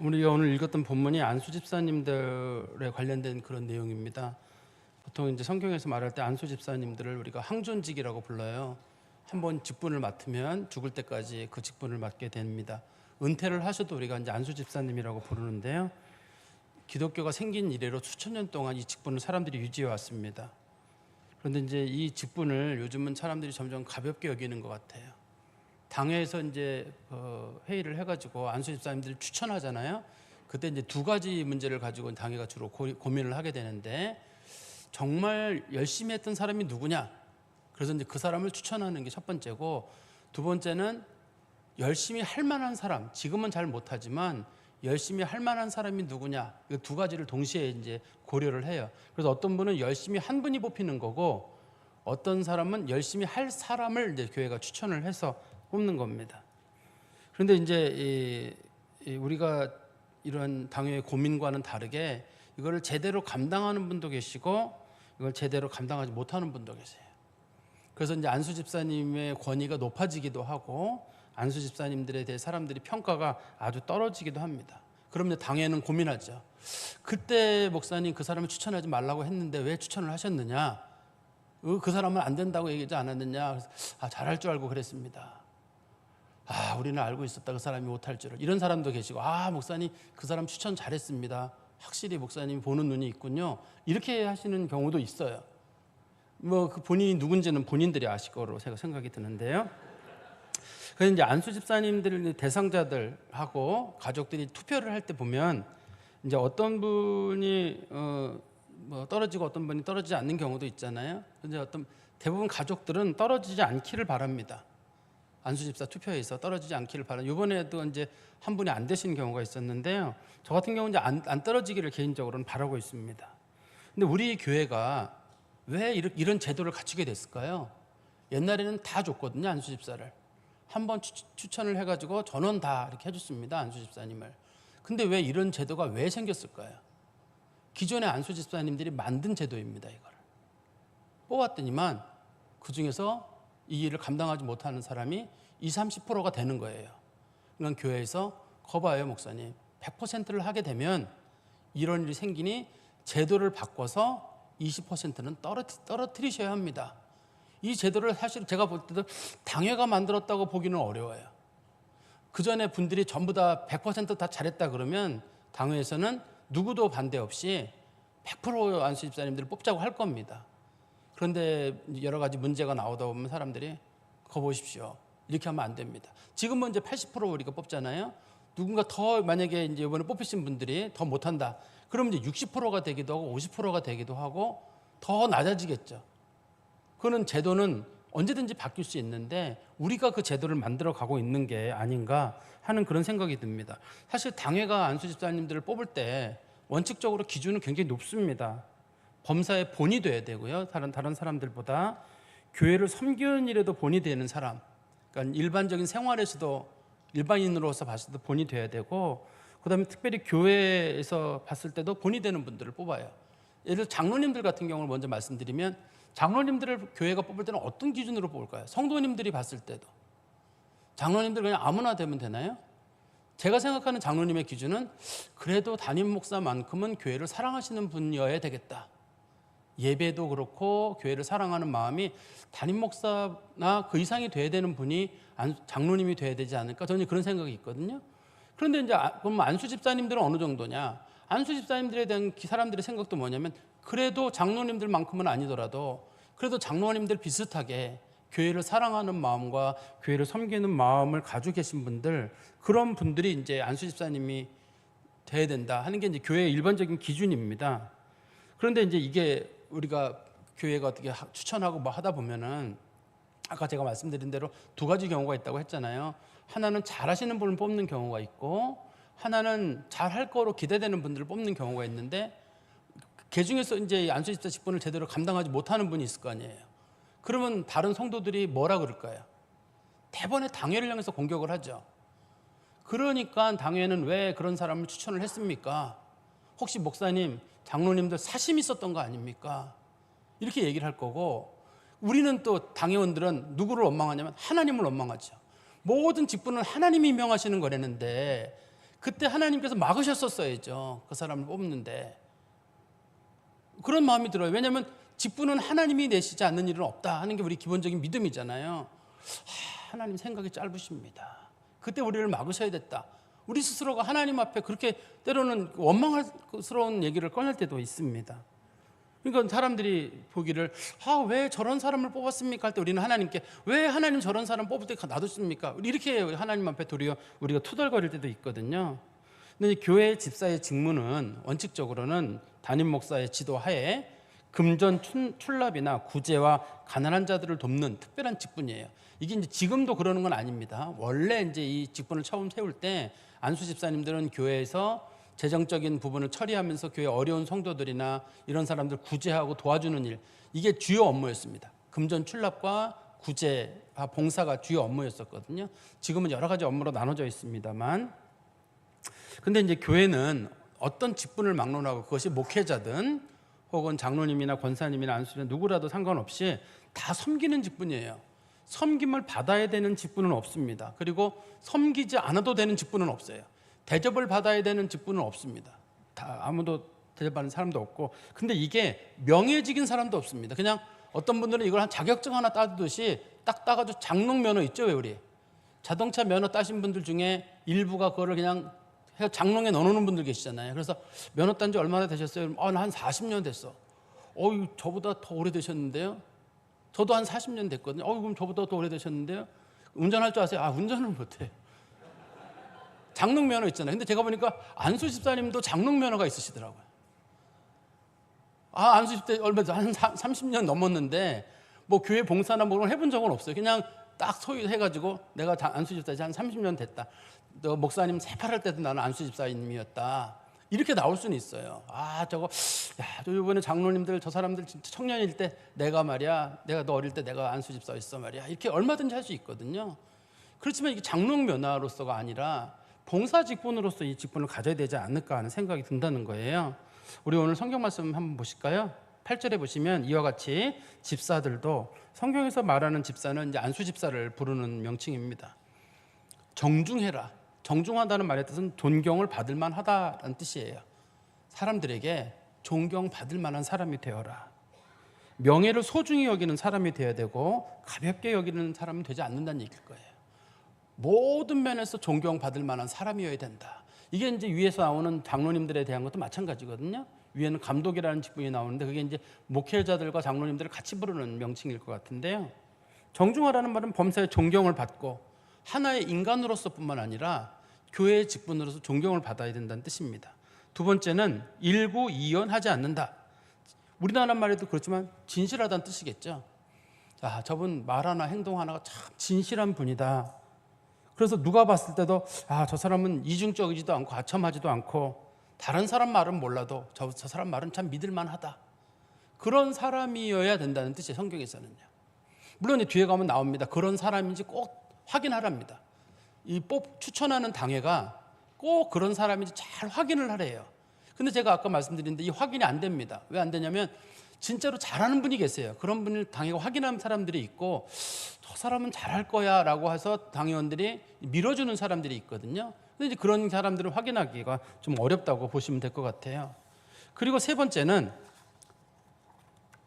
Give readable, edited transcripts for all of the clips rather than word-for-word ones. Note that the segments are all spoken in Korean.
우리가 오늘 읽었던 본문이 안수 집사님들에 관련된 그런 내용입니다. 보통 이제 성경에서 말할 때 안수 집사님들을 우리가 항존직이라고 불러요. 한번 직분을 맡으면 죽을 때까지 그 직분을 맡게 됩니다. 은퇴를 하셔도 우리가 이제 안수 집사님이라고 부르는데요. 기독교가 생긴 이래로 수천 년 동안 이 직분을 사람들이 유지해 왔습니다. 그런데 이제 이 직분을 요즘은 사람들이 점점 가볍게 여기는 것 같아요. 당회에서 이제 회의를 해가지고 안수 집사님들을 추천하잖아요. 그때 이제 두 가지 문제를 가지고 당회가 주로 고민을 하게 되는데, 정말 열심히 했던 사람이 누구냐? 그래서 이제 그 사람을 추천하는 게 첫 번째고, 두 번째는 열심히 할 만한 사람, 지금은 잘 못하지만 열심히 할 만한 사람이 누구냐? 이 두 가지를 동시에 이제 고려를 해요. 그래서 어떤 분은 열심히 한 분이 뽑히는 거고, 어떤 사람은 열심히 할 사람을 이제 교회가 추천을 해서 뽑는 겁니다. 그런데 이제 우리가 이런 당회의 고민과는 다르게 이거를 제대로 감당하는 분도 계시고 이걸 제대로 감당하지 못하는 분도 계세요. 그래서 이제 안수 집사님의 권위가 높아지기도 하고 안수 집사님들에 대해 사람들이 평가가 아주 떨어지기도 합니다. 그러면 당회는 고민하죠. 그때 목사님 그 사람을 추천하지 말라고 했는데 왜 추천을 하셨느냐? 그 사람은 안 된다고 얘기하지 않았느냐? 잘할 줄 알고 그랬습니다. 우리는 알고 있었다. 그 사람이 못할 줄을. 이런 사람도 계시고, 목사님 그 사람 추천 잘했습니다. 확실히 목사님이 보는 눈이 있군요. 이렇게 하시는 경우도 있어요. 그 본인이 누군지는 본인들이 아실 거로 제가 생각이 드는데요. 그래서 이제 안수 집사님들 대상자들하고 가족들이 투표를 할 때 보면 이제 어떤 분이 떨어지고 어떤 분이 떨어지지 않는 경우도 있잖아요. 근데 대부분 가족들은 떨어지지 않기를 바랍니다. 안수 집사 투표에서 떨어지지 않기를 바랍니다. 이번에도 이제 한 분이 안 되신 경우가 있었는데요. 저 같은 경우는 이제 안 떨어지기를 개인적으로는 바라고 있습니다. 근데 우리 교회가 왜 이런 제도를 갖추게 됐을까요? 옛날에는 다 줬거든요, 안수 집사를. 한번 추천을 해가지고 전원 다 이렇게 해줬습니다, 안수 집사님을. 근데 왜 이런 제도가 왜 생겼을까요? 기존의 안수 집사님들이 만든 제도입니다, 이걸. 뽑았더니만 그 중에서 이 일을 감당하지 못하는 사람이 20-30%가 되는 거예요. 그러니까 교회에서 거봐요, 목사님. 100%를 하게 되면 이런 일이 생기니 제도를 바꿔서 20%는 떨어뜨리셔야 합니다. 이 제도를 사실 제가 볼 때도 당회가 만들었다고 보기는 어려워요. 그 전에 분들이 전부 다 100% 다 잘했다 그러면 당회에서는 누구도 반대 없이 100% 안수 집사님들을 뽑자고 할 겁니다. 그런데 여러 가지 문제가 나오다 보면 사람들이 거 보십시오. 이렇게 하면 안 됩니다. 지금은 이제 80% 우리가 뽑잖아요. 누군가 더 만약에 이제 이번에 뽑히신 분들이 더 못한다. 그러면 이제 60%가 되기도 하고 50%가 되기도 하고 더 낮아지겠죠. 그거는 제도는 언제든지 바뀔 수 있는데 우리가 그 제도를 만들어 가고 있는 게 아닌가 하는 그런 생각이 듭니다. 사실 당회가 안수 집사님들을 뽑을 때 원칙적으로 기준은 굉장히 높습니다. 범사에 본이 돼야 되고요. 다른 사람들보다 교회를 섬기는 일에도 본이 되는 사람, 그러니까 일반적인 생활에서도 일반인으로서 봤을 때 본이 돼야 되고, 그다음에 특별히 교회에서 봤을 때도 본이 되는 분들을 뽑아요. 예를 들어 장로님들 같은 경우를 먼저 말씀드리면, 장로님들을 교회가 뽑을 때는 어떤 기준으로 뽑을까요? 성도님들이 봤을 때도 장로님들 그냥 아무나 되면 되나요? 제가 생각하는 장로님의 기준은 그래도 담임 목사만큼은 교회를 사랑하시는 분이어야 되겠다. 예배도 그렇고 교회를 사랑하는 마음이 담임 목사나 그 이상이 돼야 되는 분이 장로님이 돼야 되지 않을까, 저는 그런 생각이 있거든요. 그런데 이제 그럼 안수 집사님들은 어느 정도냐? 안수 집사님들에 대한 사람들의 생각도 뭐냐면, 그래도 장로님들만큼은 아니더라도 그래도 장로님들 비슷하게 교회를 사랑하는 마음과 교회를 섬기는 마음을 가지고 계신 분들, 그런 분들이 이제 안수 집사님이 돼야 된다 하는 게 이제 교회의 일반적인 기준입니다. 그런데 이제 이게 우리가 교회가 어떻게 추천하고 뭐 하다 보면은 아까 제가 말씀드린 대로 두 가지 경우가 있다고 했잖아요. 하나는 잘하시는 분을 뽑는 경우가 있고, 하나는 잘할 거로 기대되는 분들을 뽑는 경우가 있는데, 그 중에서 이제 안수 집사 직분을 제대로 감당하지 못하는 분이 있을 거 아니에요. 그러면 다른 성도들이 뭐라 그럴까요? 대번에 당회를 향해서 공격을 하죠. 그러니까 당회는 왜 그런 사람을 추천을 했습니까? 혹시 목사님, 장로님들 사심 있었던 거 아닙니까? 이렇게 얘기를 할 거고, 우리는 또 당회원들은 누구를 원망하냐면 하나님을 원망하죠. 모든 직분은 하나님이 임명하시는 거라는데 그때 하나님께서 막으셨었어야죠. 그 사람을 뽑는데. 그런 마음이 들어요. 왜냐하면 직분은 하나님이 내시지 않는 일은 없다 하는 게 우리 기본적인 믿음이잖아요. 하나님 생각이 짧으십니다. 그때 우리를 막으셔야 됐다. 우리 스스로가 하나님 앞에 그렇게 때로는 원망스러운 얘기를 꺼낼 때도 있습니다. 그러니까 사람들이 보기를 왜 저런 사람을 뽑았습니까? 할 때 우리는 하나님께 왜 하나님 저런 사람 뽑을 때 놔뒀습니까? 이렇게 하나님 앞에 도리어 우리가 투덜거릴 때도 있거든요. 근데 교회 집사의 직무는 원칙적으로는 담임 목사의 지도하에 금전 출납이나 구제와 가난한 자들을 돕는 특별한 직분이에요. 이게 이제 지금도 그러는 건 아닙니다. 원래 이제 이 직분을 처음 세울 때 안수 집사님들은 교회에서 재정적인 부분을 처리하면서 교회 어려운 성도들이나 이런 사람들 구제하고 도와주는 일, 이게 주요 업무였습니다. 금전 출납과 구제와 봉사가 주요 업무였었거든요. 지금은 여러 가지 업무로 나눠져 있습니다만, 근데 이제 교회는 어떤 직분을 막론하고 그것이 목회자든 혹은 장로님이나 권사님이나 안수자 누구라도 상관없이 다 섬기는 직분이에요. 섬김을 받아야 되는 직분은 없습니다. 그리고 섬기지 않아도 되는 직분은 없어요. 대접을 받아야 되는 직분은 없습니다. 다 아무도 대접하는 사람도 없고, 근데 이게 명예직인 사람도 없습니다. 그냥 어떤 분들은 이걸 한 자격증 하나 따듯이 딱 따가지고 장롱 면허 있죠, 왜 우리 자동차 면허 따신 분들 중에 일부가 그거를 그냥 해서 장롱에 넣어놓는 분들 계시잖아요. 그래서 면허 딴 지 얼마나 되셨어요? 한 40년 됐어. 저보다 더 오래되셨는데요? 저도 한 40년 됐거든요. 그럼 저보다 더 오래되셨는데요? 운전할 줄 아세요? 운전을 못해요. 장롱 면허 있잖아요. 근데 제가 보니까 안수 집사님도 장롱 면허가 있으시더라고요. 안수 집사 얼마 한 30년 넘었는데 뭐 교회 봉사나 뭐 그런 거 해본 적은 없어요. 그냥 딱 소유해가지고 내가 안수 집사지 한 30년 됐다. 너 목사님 새파랄 때도 나는 안수 집사님이었다. 이렇게 나올 수는 있어요. 저 이번에 장로님들 저 사람들 진짜 청년일 때 내가 너 어릴 때 내가 안수 집사였어 말이야. 이렇게 얼마든지 할 수 있거든요. 그렇지만 이게 장롱 면허로서가 아니라 봉사 직분으로서 이 직분을 가져야 되지 않을까 하는 생각이 든다는 거예요. 우리 오늘 성경 말씀 한번 보실까요? 8절에 보시면 이와 같이 집사들도, 성경에서 말하는 집사는 이제 안수 집사를 부르는 명칭입니다. 정중해라. 정중하다는 말의 뜻은 존경을 받을 만하다는 뜻이에요. 사람들에게 존경받을 만한 사람이 되어라. 명예를 소중히 여기는 사람이 되어야 되고 가볍게 여기는 사람은 되지 않는다는 얘기일 거예요. 모든 면에서 존경받을 만한 사람이어야 된다. 이게 이제 위에서 나오는 장로님들에 대한 것도 마찬가지거든요. 위에는 감독이라는 직분이 나오는데 그게 이제 목회자들과 장로님들을 같이 부르는 명칭일 것 같은데요. 정중하라는 말은 범사에 존경을 받고 하나의 인간으로서뿐만 아니라 교회의 직분으로서 존경을 받아야 된다는 뜻입니다. 두 번째는 일구이연하지 않는다. 우리나라 말에도 그렇지만 진실하다는 뜻이겠죠. 저분 말 하나 행동 하나가 참 진실한 분이다. 그래서 누가 봤을 때도 저 사람은 이중적이지도 않고 아첨하지도 않고 다른 사람 말은 몰라도 저 사람 말은 참 믿을만하다. 그런 사람이어야 된다는 뜻이에요. 성경에서는요. 물론 이 뒤에 가면 나옵니다. 그런 사람인지 꼭 확인하랍니다. 이 추천하는 당회가 꼭 그런 사람인지 잘 확인을 하래요. 근데 제가 아까 말씀드렸는데 이 확인이 안 됩니다. 왜 안 되냐면 진짜로 잘하는 분이 계세요. 그런 분을 당회가 확인한 사람들이 있고 저 사람은 잘할 거야 라고 해서 당회원들이 밀어주는 사람들이 있거든요. 근데 이제 그런 사람들을 확인하기가 좀 어렵다고 보시면 될 것 같아요. 그리고 세 번째는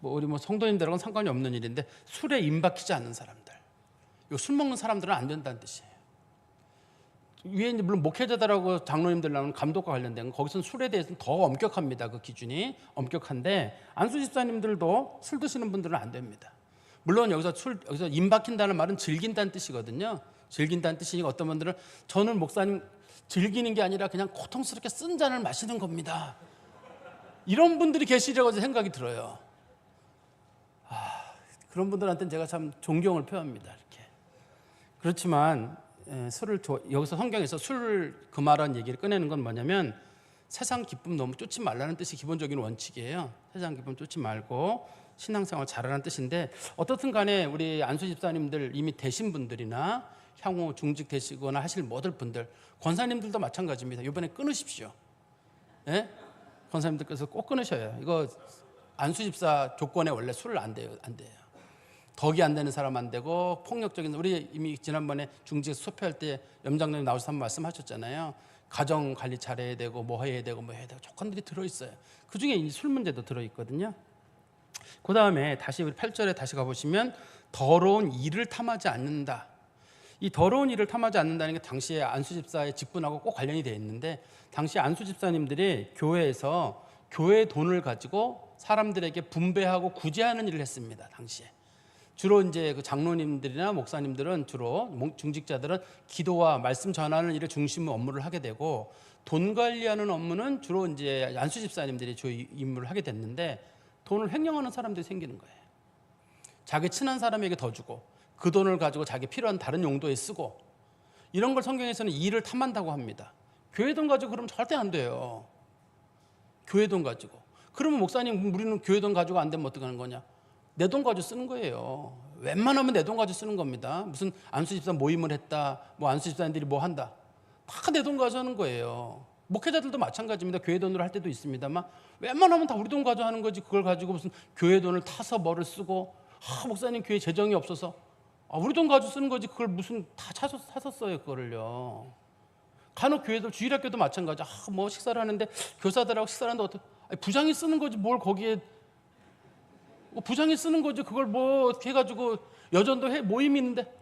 우리 성도님들하고는 상관이 없는 일인데 술에 임박히지 않는 사람들. 술 먹는 사람들은 안 된다는 뜻이에요. 위에 이제 물론 목회자들하고 장로님들 나오는 감독과 관련된 거기서는 술에 대해서는 더 엄격합니다. 그 기준이 엄격한데 안수 집사님들도 술 드시는 분들은 안 됩니다. 물론 여기서 임박힌다는 말은 즐긴다는 뜻이거든요. 즐긴다는 뜻이니까 어떤 분들은 저는 목사님 즐기는 게 아니라 그냥 고통스럽게 쓴 잔을 마시는 겁니다. 이런 분들이 계시려고 생각이 들어요. 그런 분들한테는 제가 참 존경을 표합니다. 이렇게. 그렇지만 여기서 성경에서 술을 금하라는 얘기를 꺼내는 건 뭐냐면 세상 기쁨 너무 쫓지 말라는 뜻이 기본적인 원칙이에요. 세상 기쁨 쫓지 말고 신앙생활 잘하라는 뜻인데 어떻든 간에 우리 안수 집사님들 이미 되신 분들이나 향후 중직 되시거나 하실 모든 분들, 권사님들도 마찬가지입니다. 이번에 끊으십시오. 네? 권사님들께서 꼭 끊으셔요. 이거 안수 집사 조건에 원래 술을 안 돼요. 덕이 안 되는 사람 안 되고 폭력적인, 우리 이미 지난번에 중직에서 수업할 때 염장로님 나오셔서 한번 말씀하셨잖아요. 가정 관리 잘해야 되고 뭐 해야 되고 뭐 해야 되고 조건들이 들어있어요. 그중에 이 술 문제도 들어있거든요. 그 다음에 다시 우리 8절에 다시 가보시면 더러운 일을 탐하지 않는다. 이 더러운 일을 탐하지 않는다는 게 당시에 안수 집사의 직분하고 꼭 관련이 되어 있는데, 당시 안수 집사님들이 교회에서 교회의 돈을 가지고 사람들에게 분배하고 구제하는 일을 했습니다. 당시에 주로 이제 그 장로님들이나 목사님들은 주로 중직자들은 기도와 말씀 전하는 일을 중심 업무를 하게 되고, 돈 관리하는 업무는 주로 이제 안수 집사님들이 주 임무를 하게 됐는데, 돈을 횡령하는 사람들이 생기는 거예요. 자기 친한 사람에게 더 주고 그 돈을 가지고 자기 필요한 다른 용도에 쓰고, 이런 걸 성경에서는 이를 탐한다고 합니다. 교회 돈 가지고 그러면 절대 안 돼요. 교회 돈 가지고. 그러면 목사님, 우리는 교회 돈 가지고 안 되면 어떻게 하는 거냐? 내 돈 가지고 쓰는 거예요. 웬만하면 내 돈 가지고 쓰는 겁니다. 무슨 안수 집사 모임을 했다, 뭐 안수 집사님들이 뭐 한다, 다 내 돈 가지고 하는 거예요. 목회자들도 마찬가지입니다. 교회 돈으로 할 때도 있습니다만 웬만하면 다 우리 돈 가지고 하는 거지, 그걸 가지고 무슨 교회 돈을 타서 뭐를 쓰고, 목사님 교회 재정이 없어서 우리 돈 가지고 쓰는 거지, 그걸 무슨 다 사서 써요 그거를요. 간혹 교회들, 주일학교도 마찬가지. 뭐 식사를 하는데 교사들하고 식사를 하는데 어떻게, 부장이 쓰는 거지 뭘 거기에, 부장이 쓰는 거지 그걸 뭐 해가지고, 여전도 모임이 있는데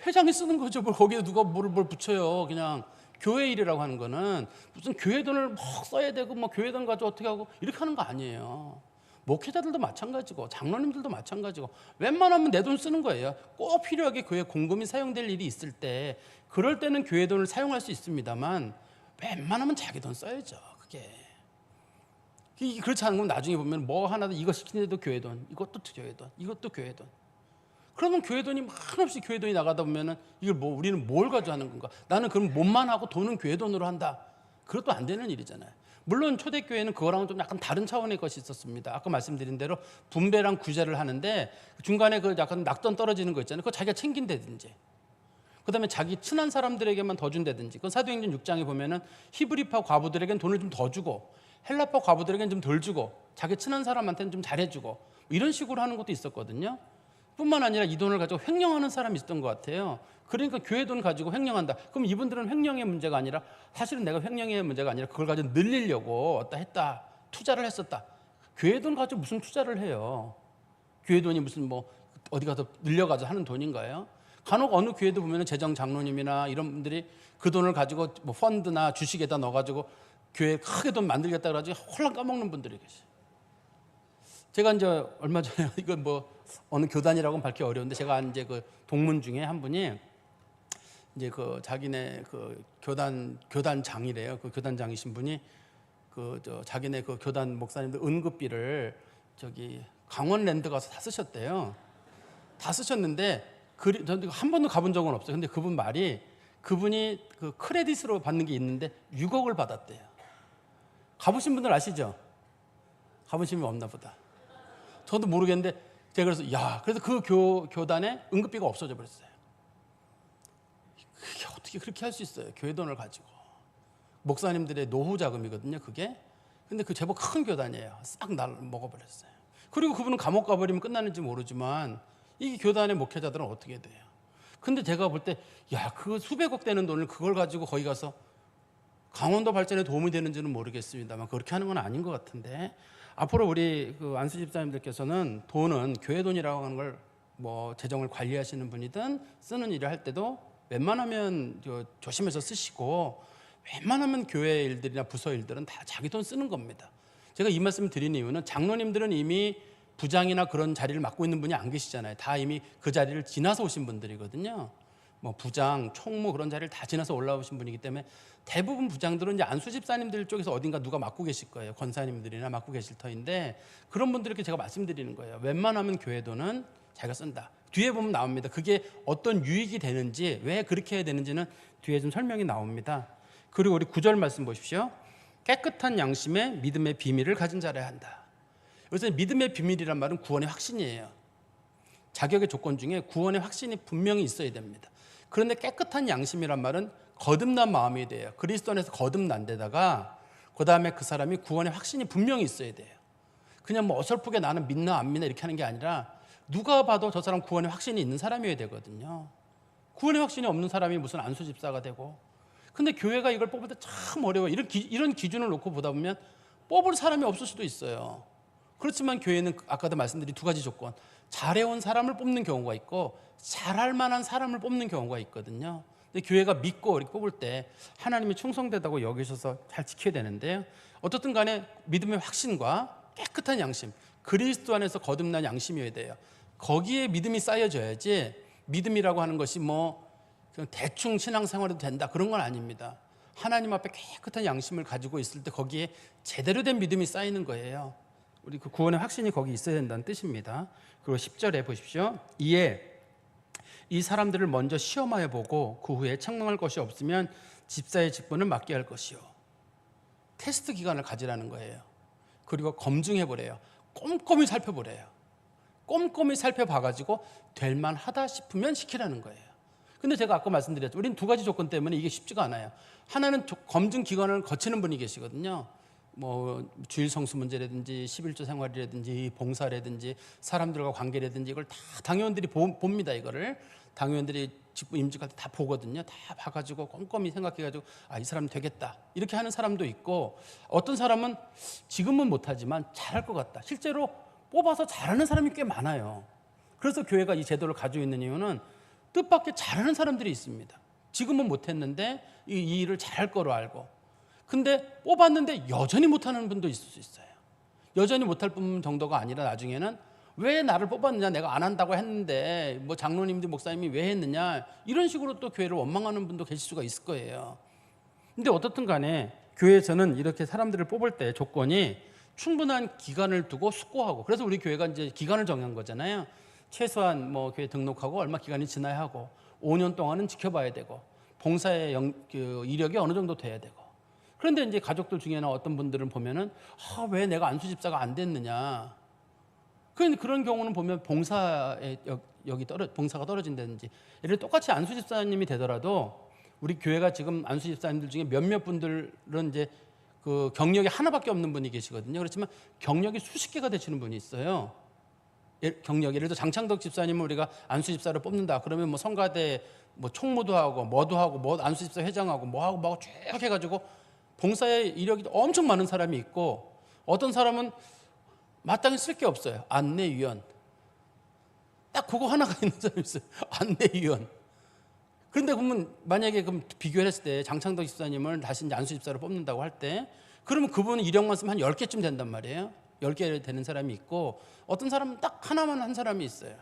회장이 쓰는 거죠. 뭘 거기에 누가 뭘 붙여요. 그냥 교회 일이라고 하는 거는 무슨 교회 돈을 막 써야 되고 뭐 교회 돈 가지고 어떻게 하고 이렇게 하는 거 아니에요. 목회자들도 마찬가지고 장로님들도 마찬가지고 웬만하면 내 돈 쓰는 거예요. 꼭 필요하게 교회 공금이 사용될 일이 있을 때, 그럴 때는 교회 돈을 사용할 수 있습니다만 웬만하면 자기 돈 써야죠. 그게 그렇지 않으면 나중에 보면 뭐 하나도 이거 시키는데도 교회 돈, 이것도 교회 돈, 이것도 교회 돈. 그러면 교회 돈이 한없이 교회 돈이 나가다 보면은 이걸 뭐 우리는 뭘 가지고 하는 건가? 나는 그럼 몸만 하고 돈은 교회 돈으로 한다. 그것도 안 되는 일이잖아요. 물론 초대교회는 그거랑은 좀 약간 다른 차원의 것이 있었습니다. 아까 말씀드린 대로 분배랑 구제를 하는데 중간에 그 약간 낙돈 떨어지는 거 있잖아요. 그거 자기가 챙긴다든지, 그다음에 자기 친한 사람들에게만 더 준다든지. 그건 사도행전 6장에 보면은 히브리파 과부들에게는 돈을 좀 더 주고 헬라파 과부들에게는 좀 덜 주고 자기 친한 사람한테는 좀 잘해주고 이런 식으로 하는 것도 있었거든요. 뿐만 아니라 이 돈을 가지고 횡령하는 사람이 있었던 것 같아요. 그러니까 교회 돈 가지고 횡령한다. 그럼 이분들은 횡령의 문제가 아니라, 사실은 내가 횡령의 문제가 아니라 그걸 가지고 늘리려고 어따 했다, 투자를 했었다. 교회 돈 가지고 무슨 투자를 해요? 교회 돈이 무슨 뭐 어디 가서 늘려가지고 하는 돈인가요? 간혹 어느 교회도 보면 재정 장로님이나 이런 분들이 그 돈을 가지고 뭐 펀드나 주식에다 넣어가지고 교회 크게 돈 만들겠다 그래가지고 홀랑 까먹는 분들이 계세요. 제가 이제 얼마 전에 이건 뭐 어느 교단이라고는 밝기 어려운데, 제가 이제 그 동문 중에 한 분이 이제 그 자기네 그 교단장이래요. 그 교단장이신 분이 자기네 그 교단 목사님들 응급비를 저기 강원랜드 가서 다 쓰셨대요. 다 쓰셨는데 한 번도 가본 적은 없어요. 근데 그분 말이, 그분이 그 크레딧으로 받는 게 있는데 6억을 받았대요. 가보신 분들 아시죠? 가보신 분 없나 보다. 저도 모르겠는데 제가 그래서 그 교단에 응급비가 없어져 버렸어요. 그게 어떻게 그렇게 할 수 있어요? 교회 돈을 가지고. 목사님들의 노후 자금이거든요, 그게. 근데 그 제법 큰 교단이에요. 싹 먹어버렸어요. 그리고 그분은 감옥 가버리면 끝나는지 모르지만 이 교단의 목회자들은 어떻게 돼요? 근데 제가 볼 때, 그 수백억 되는 돈을 그걸 가지고 거기 가서 강원도 발전에 도움이 되는지는 모르겠습니다만 그렇게 하는 건 아닌 것 같은데, 앞으로 우리 그 안수 집사님들께서는 돈은 교회 돈이라고 하는 걸 뭐 재정을 관리하시는 분이든 쓰는 일을 할 때도 웬만하면 조심해서 쓰시고, 웬만하면 교회 일들이나 부서 일들은 다 자기 돈 쓰는 겁니다. 제가 이 말씀을 드리는 이유는 장로님들은 이미 부장이나 그런 자리를 맡고 있는 분이 안 계시잖아요. 다 이미 그 자리를 지나서 오신 분들이거든요. 뭐 부장, 총무 그런 자리를 다 지나서 올라오신 분이기 때문에 대부분 부장들은 이제 안수 집사님들 쪽에서 어딘가 누가 맡고 계실 거예요. 권사님들이나 맡고 계실 터인데, 그런 분들에게 제가 말씀드리는 거예요. 웬만하면 교회 돈은 자기가 쓴다. 뒤에 보면 나옵니다. 그게 어떤 유익이 되는지, 왜 그렇게 해야 되는지는 뒤에 좀 설명이 나옵니다. 그리고 우리 9절 말씀 보십시오. 깨끗한 양심에 믿음의 비밀을 가진 자라야 한다. 여기서 믿음의 비밀이란 말은 구원의 확신이에요. 자격의 조건 중에 구원의 확신이 분명히 있어야 됩니다. 그런데 깨끗한 양심이란 말은 거듭난 마음이 돼요. 그리스도 안에서 거듭난 데다가 그 다음에 그 사람이 구원의 확신이 분명히 있어야 돼요. 그냥 뭐 어설프게 나는 믿나 안 믿나 이렇게 하는 게 아니라, 누가 봐도 저 사람 구원의 확신이 있는 사람이어야 되거든요. 구원의 확신이 없는 사람이 무슨 안수 집사가 되고, 근데 교회가 이걸 뽑을 때 참 어려워요. 이런 기준을 놓고 보다 보면 뽑을 사람이 없을 수도 있어요. 그렇지만 교회는 아까도 말씀드린 두 가지 조건, 잘해온 사람을 뽑는 경우가 있고 잘할 만한 사람을 뽑는 경우가 있거든요. 근데 교회가 믿고 이렇게 뽑을 때 하나님이 충성되다고 여기셔서 잘 지켜야 되는데요. 어떻든 간에 믿음의 확신과 깨끗한 양심, 그리스도 안에서 거듭난 양심이어야 돼요. 거기에 믿음이 쌓여져야지 믿음이라고 하는 것이 뭐 그냥 대충 신앙생활해도 된다 그런 건 아닙니다. 하나님 앞에 깨끗한 양심을 가지고 있을 때 거기에 제대로 된 믿음이 쌓이는 거예요. 우리 그 구원의 확신이 거기 있어야 된다는 뜻입니다. 그리고 10절에 보십시오. 이에 이 사람들을 먼저 시험하여 보고 그 후에 책망할 것이 없으면 집사의 직분을 맡게 할 것이요. 테스트 기간을 가지라는 거예요. 그리고 검증해 보래요. 꼼꼼히 살펴보래요. 꼼꼼히 살펴봐가지고 될 만하다 싶으면 시키라는 거예요. 근데 제가 아까 말씀드렸죠. 우리는 두 가지 조건 때문에 이게 쉽지가 않아요. 하나는 검증 기관을 거치는 분이 계시거든요. 뭐 주일 성수 문제라든지 11조 생활이라든지 봉사라든지 사람들과 관계라든지 이걸 다 당회원들이 봅니다. 이거를 당회원들이 직분 임직할 때 다 보거든요. 다 봐가지고 꼼꼼히 생각해가지고 이 사람 되겠다 이렇게 하는 사람도 있고, 어떤 사람은 지금은 못하지만 잘할 것 같다. 실제로 뽑아서 잘하는 사람이 꽤 많아요. 그래서 교회가 이 제도를 가지고 있는 이유는 뜻밖의 잘하는 사람들이 있습니다. 지금은 못했는데 이 일을 잘할 거로 알고, 근데 뽑았는데 여전히 못하는 분도 있을 수 있어요. 여전히 못할 뿐 정도가 아니라 나중에는 왜 나를 뽑았느냐, 내가 안 한다고 했는데 뭐 장로님들 목사님이 왜 했느냐, 이런 식으로 또 교회를 원망하는 분도 계실 수가 있을 거예요. 근데 어떻든 간에 교회에서는 이렇게 사람들을 뽑을 때 조건이 충분한 기간을 두고 숙고하고, 그래서 우리 교회가 이제 기간을 정한 거잖아요. 최소한 뭐 교회 등록하고 얼마 기간이 지나야 하고 5년 동안은 지켜봐야 되고 봉사의 이력이 어느 정도 돼야 되고. 그런데 이제 가족들 중에는 어떤 분들은 보면은 왜 내가 안수 집사가 안 됐느냐. 그런 경우는 보면 봉사의 봉사가 떨어진다든지, 예를 들어 똑같이 안수 집사님이 되더라도 우리 교회가 지금 안수 집사님들 중에 몇몇 분들은 이제 그 경력이 하나밖에 없는 분이 계시거든요. 그렇지만 경력이 수십 개가 되시는 분이 있어요. 예를 들어 장창덕 집사님을 우리가 안수 집사를 뽑는다. 그러면 뭐 성가대 뭐 총무도 하고 뭐도 하고 뭐 안수 집사 회장하고 뭐 하고 쭉 해가지고 봉사의 이력이 엄청 많은 사람이 있고, 어떤 사람은 마땅히 쓸 게 없어요. 안내위원. 딱 그거 하나가 있는 사람이 있어요. 안내위원. 그런데 그러면 만약에 그럼 비교를 했을 때 장창덕 집사님을 다시 이제 안수 집사로 뽑는다고 할 때, 그러면 그분은 이력만 쓰면 한 10개쯤 된단 말이에요. 10개 되는 사람이 있고, 어떤 사람은 딱 하나만 한 사람이 있어요.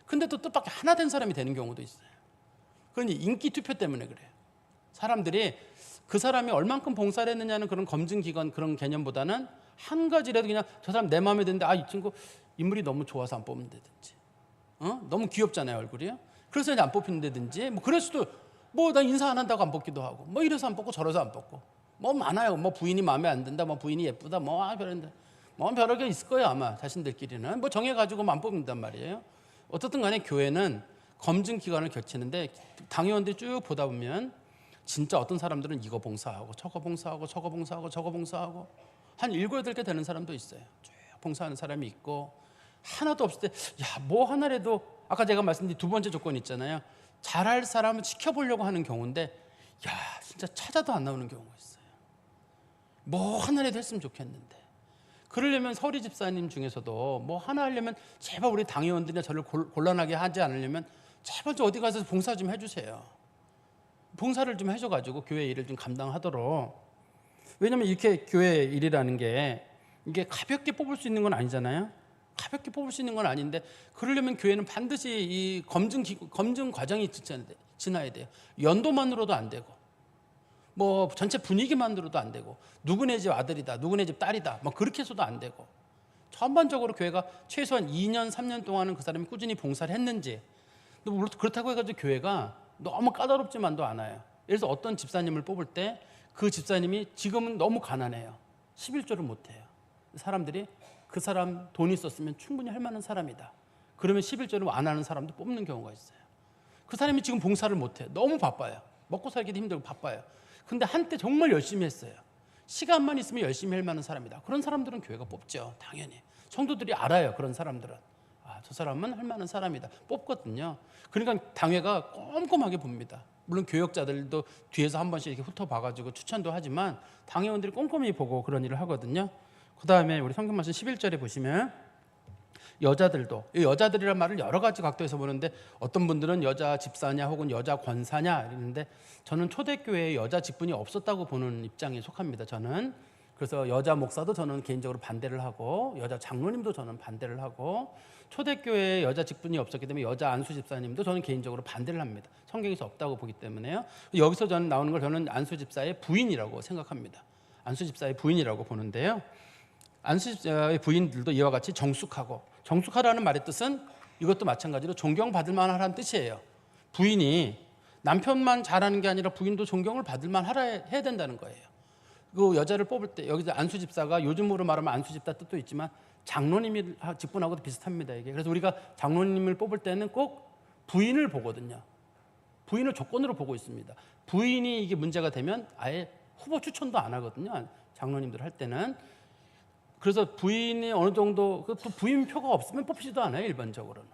근데 또 뜻밖의 하나 된 사람이 되는 경우도 있어요. 그러니 인기 투표 때문에 그래요. 사람들이 그 사람이 얼만큼 봉사를 했느냐는 그런 검증 기관 그런 개념보다는 한 가지라도 그냥 저 사람 내 마음에 드는데 이 친구 인물이 너무 좋아서 안 뽑는다든지, 너무 귀엽잖아요 얼굴이요. 그래서 이제 안 뽑힌다든지, 뭐 그럴 수도, 뭐 나 인사 안 한다고 안 뽑기도 하고, 뭐 이래서 안 뽑고 저래서 안 뽑고, 뭐 많아요. 뭐 부인이 마음에 안 든다, 뭐 부인이 예쁘다, 별인데 뭐 여러 개 있을 거예요 아마. 자신들끼리는 뭐 정해가지고 안 뽑는단 말이에요. 어떻든 간에 교회는 검증 기관을 거치는데 당회원들이 쭉 보다 보면 진짜 어떤 사람들은 이거 봉사하고 저거 봉사하고 저거 봉사하고 저거 봉사하고 한 7, 8개 되는 사람도 있어요. 쭉 봉사하는 사람이 있고, 하나도 없을 때 뭐 하나라도, 아까 제가 말씀드린 두 번째 조건 있잖아요. 잘할 사람을 지켜보려고 하는 경우인데 진짜 찾아도 안 나오는 경우가 있어요. 뭐 하나라도 했으면 좋겠는데. 그러려면 서리 집사님 중에서도 뭐 하나 하려면 제발 우리 당회원들이나 저를 곤란하게 하지 않으려면 제발 좀 어디 가서 봉사 좀 해주세요. 봉사를 좀 해줘가지고 교회 일을 좀 감당하도록. 왜냐면 이렇게 교회 일이라는 게 이게 가볍게 뽑을 수 있는 건 아니잖아요. 가볍게 뽑을 수 있는 건 아닌데, 그러려면 교회는 반드시 이 검증 과정이 지나야 돼요. 연도만으로도 안 되고, 뭐 전체 분위기만으로도 안 되고, 누구네 집 아들이다, 누구네 집 딸이다, 뭐 그렇게 해서도 안 되고, 전반적으로 교회가 최소한 2년, 3년 동안은 그 사람이 꾸준히 봉사를 했는지. 그렇다고 해가지고 교회가 너무 까다롭지만도 않아요. 예를 들어서 어떤 집사님을 뽑을 때 그 집사님이 지금은 너무 가난해요. 11조를 못해요. 사람들이 그 사람 돈 있었으면 충분히 할 만한 사람이다. 그러면 11조를 안 하는 사람도 뽑는 경우가 있어요. 그 사람이 지금 봉사를 못해요. 너무 바빠요. 먹고 살기도 힘들고 바빠요. 근데 한때 정말 열심히 했어요. 시간만 있으면 열심히 할 만한 사람이다. 그런 사람들은 교회가 뽑죠. 당연히. 성도들이 알아요. 그런 사람들은. 저 사람은 할 만한 사람이다. 뽑거든요. 그러니까 당회가 꼼꼼하게 봅니다. 물론 교역자들도 뒤에서 한 번씩 이렇게 훑어봐가지고 추천도 하지만 당회원들이 꼼꼼히 보고 그런 일을 하거든요. 그 다음에 우리 성경 말씀 11절에 보시면 여자들도, 이 여자들이란 말을 여러 가지 각도에서 보는데 어떤 분들은 여자 집사냐 혹은 여자 권사냐 이러는데 저는 초대교회에 여자 직분이 없었다고 보는 입장에 속합니다. 저는 그래서 여자 목사도 저는 개인적으로 반대를 하고 여자 장로님도 저는 반대를 하고 초대교회에 여자 직분이 없었기 때문에 여자 안수 집사님도 저는 개인적으로 반대를 합니다. 성경에서 없다고 보기 때문에요. 여기서 저는 나오는 걸 저는 안수 집사의 부인이라고 생각합니다. 안수 집사의 부인이라고 보는데요. 안수 집사의 부인들도 이와 같이 정숙하라는 말의 뜻은 이것도 마찬가지로 존경받을 만하라는 뜻이에요. 부인이 남편만 잘하는 게 아니라 부인도 존경을 받을 만하라 해야 된다는 거예요. 그 여자를 뽑을 때 여기서 안수 집사가 요즘으로 말하면 안수 집사 뜻도 있지만 장로님이 직분하고도 비슷합니다. 이게 그래서 우리가 장로님을 뽑을 때는 꼭 부인을 보거든요. 부인을 조건으로 보고 있습니다. 부인이 이게 문제가 되면 아예 후보 추천도 안 하거든요. 장로님들 할 때는. 그래서 부인이 어느 정도 그 부인표가 없으면 뽑히지도 않아요. 일반적으로는.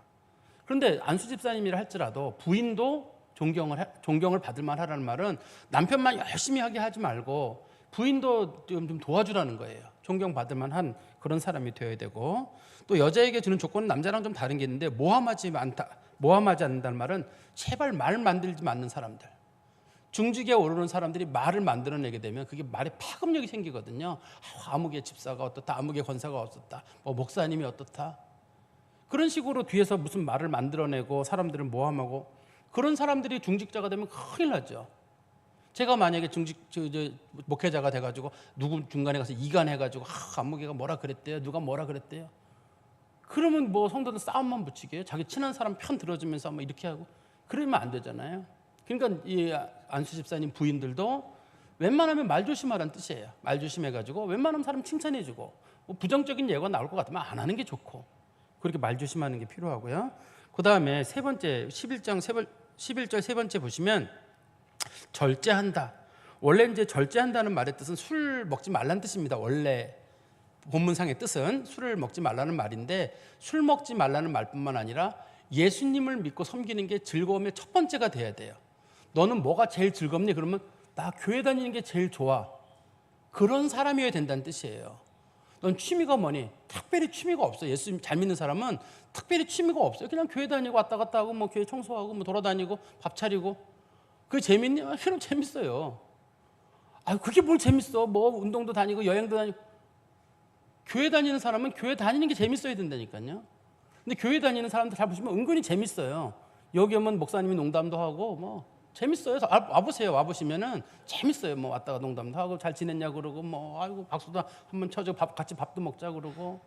그런데 안수 집사님이라 할지라도 부인도 존경을 받을 만하라는 말은 남편만 열심히 하게 하지 말고 부인도 좀 도와주라는 거예요. 존경받을 만한 그런 사람이 되어야 되고 또 여자에게 주는 조건은 남자랑 좀 다른 게 있는데 모함하지 않는다는 말은 제발 말 만들지 않는 사람들. 중직에 오르는 사람들이 말을 만들어내게 되면 그게 말에 파급력이 생기거든요. 아무개 집사가 어떻다, 아무개 권사가 어떻다, 목사님이 어떻다. 그런 식으로 뒤에서 무슨 말을 만들어내고 사람들을 모함하고 그런 사람들이 중직자가 되면 큰일 나죠. 제가 만약에 목회자가 돼가지고 누구 중간에 가서 이간해가지고 안무개가 뭐라 그랬대요, 누가 뭐라 그랬대요. 그러면 성도들 싸움만 붙이게 자기 친한 사람 편 들어주면서 이렇게 하고 그러면 안 되잖아요. 그러니까 이 안수 집사님 부인들도 웬만하면 말 조심하라는 뜻이에요. 말 조심해가지고 웬만하면 사람 칭찬해주고 부정적인 예가 나올 것 같으면 안 하는 게 좋고 그렇게 말 조심하는 게 필요하고요. 그 다음에 세 번째 11절 세 번째 보시면 절제한다. 원래 이제 절제한다는 말의 뜻은 술 먹지 말라는 뜻입니다. 원래 본문상의 뜻은 술을 먹지 말라는 말인데 술 먹지 말라는 말뿐만 아니라 예수님을 믿고 섬기는 게 즐거움의 첫 번째가 돼야 돼요. 너는 뭐가 제일 즐겁니? 그러면 나 교회 다니는 게 제일 좋아. 그런 사람이어야 된다는 뜻이에요. 넌 취미가 뭐니? 특별히 취미가 없어. 예수 잘 믿는 사람은 특별히 취미가 없어요. 그냥 교회 다니고 왔다 갔다 하고 교회 청소하고 돌아다니고 밥 차리고 그게 재밌니? 그럼 재밌어요. 그게 뭘 재밌어? 운동도 다니고 여행도 다니고. 교회 다니는 사람은 교회 다니는 게 재밌어야 된다니까요. 근데 교회 다니는 사람들 잘 보시면 은근히 재밌어요. 여기 오면 목사님이 농담도 하고 재밌어요. 와보세요. 와보시면은 재밌어요. 왔다가 농담도 하고 잘 지냈냐 그러고 아이고 박수도 한번 쳐주고 같이 밥도 먹자 그러고.